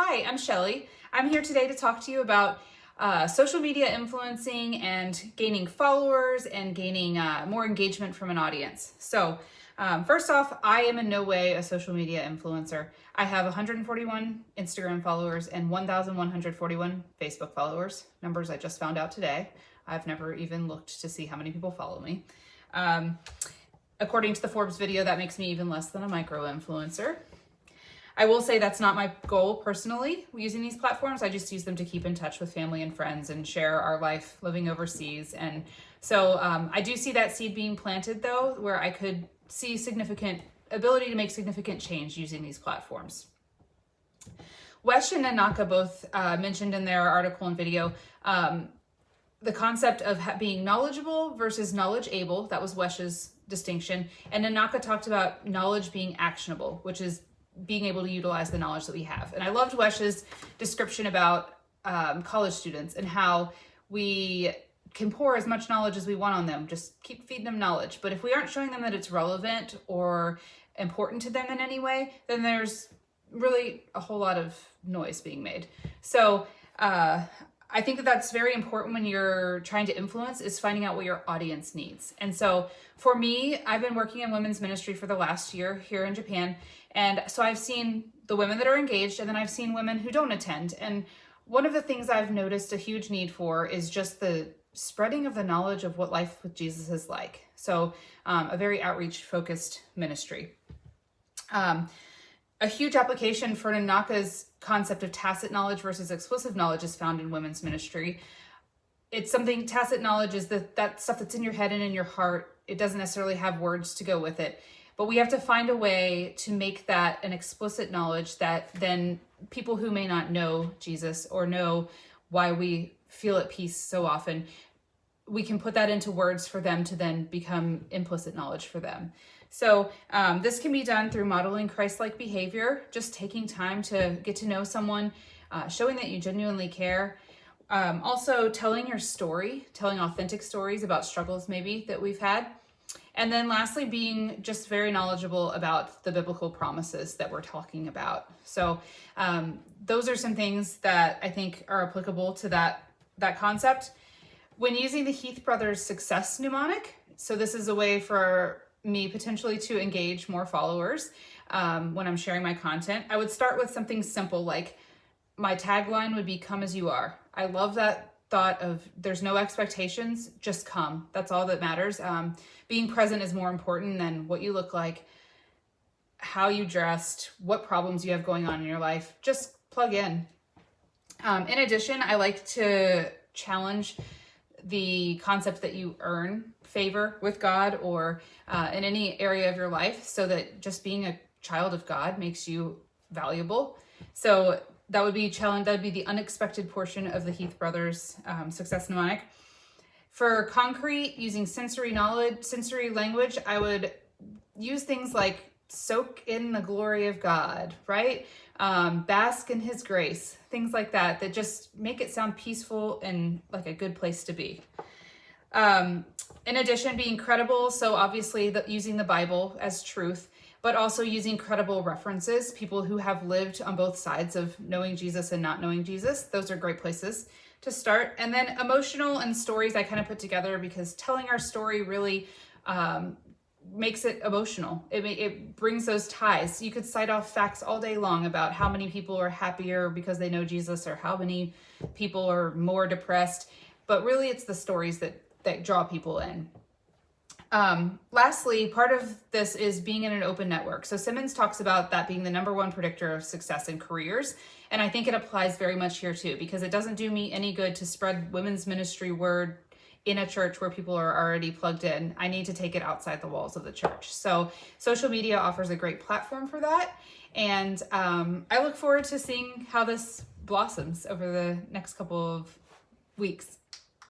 Hi, I'm Shelly. I'm here today to talk to you about social media influencing and gaining followers and gaining more engagement from an audience. So first off, I am in no way a social media influencer. I have 141 Instagram followers and 1,141 Facebook followers, numbers I just found out today. I've never even looked to see how many people follow me. According to the Forbes video, that makes me even less than a micro influencer. I will say that's not my goal personally using these platforms. I just use them to keep in touch with family and friends and share our life living overseas. And so I do see that seed being planted though, where I could see significant ability to make significant change using these platforms. Wesh and Nanaka both mentioned in their article and video the concept of being knowledgeable versus knowledge-able. That was Wesh's distinction. And Nanaka talked about knowledge being actionable, which is being able to utilize the knowledge that we have. And I loved Wesh's description about college students and how we can pour as much knowledge as we want on them, just keep feeding them knowledge. But if we aren't showing them that it's relevant or important to them in any way, then there's really a whole lot of noise being made. So I think that that's very important when you're trying to influence, is finding out what your audience needs. And so for me, I've been working in women's ministry for the last year here in Japan. And so I've seen the women that are engaged, and then I've seen women who don't attend. And one of the things I've noticed a huge need for is just the spreading of the knowledge of what life with Jesus is like. So a very outreach focused ministry. A huge application for Nanaka's concept of tacit knowledge versus explicit knowledge is found in women's ministry. It's something, tacit knowledge is that stuff that's in your head and in your heart. It doesn't necessarily have words to go with it. But we have to find a way to make that an explicit knowledge that then people who may not know Jesus or know why we feel at peace so often, we can put that into words for them to then become implicit knowledge for them. So this can be done through modeling Christ-like behavior, just taking time to get to know someone, showing that you genuinely care. Also telling your story, telling authentic stories about struggles maybe that we've had. And then lastly, being just very knowledgeable about the biblical promises that we're talking about. So those are some things that I think are applicable to that concept. When using the Heath Brothers Success Mnemonic, so this is a way for me potentially to engage more followers when I'm sharing my content, I would start with something simple, like my tagline would be "Come as you are." I love that thought of there's no expectations, just come. That's all that matters. Being present is more important than what you look like, how you dressed, what problems you have going on in your life. Just plug in. In addition, I like to challenge the concept that you earn favor with God or in any area of your life, so that just being a child of God makes you valuable. So that would be challenge. That would be the unexpected portion of the Heath Brothers Success Mnemonic. For concrete, using sensory knowledge, sensory language, I would use things like soak in the glory of God, right? Bask in his grace, things like that just make it sound peaceful and like a good place to be. In addition, being credible. So obviously using the Bible as truth, but also using credible references, people who have lived on both sides of knowing Jesus and not knowing Jesus. Those are great places to start. And then emotional and stories I kind of put together because telling our story really makes it emotional. It brings those ties. You could cite off facts all day long about how many people are happier because they know Jesus or how many people are more depressed, but really it's the stories that draw people in. Lastly, part of this is being in an open network. So Simmons talks about that being the #1 predictor of success in careers. And I think it applies very much here too, because it doesn't do me any good to spread women's ministry word in a church where people are already plugged in. I need to take it outside the walls of the church. So social media offers a great platform for that. And I look forward to seeing how this blossoms over the next couple of weeks.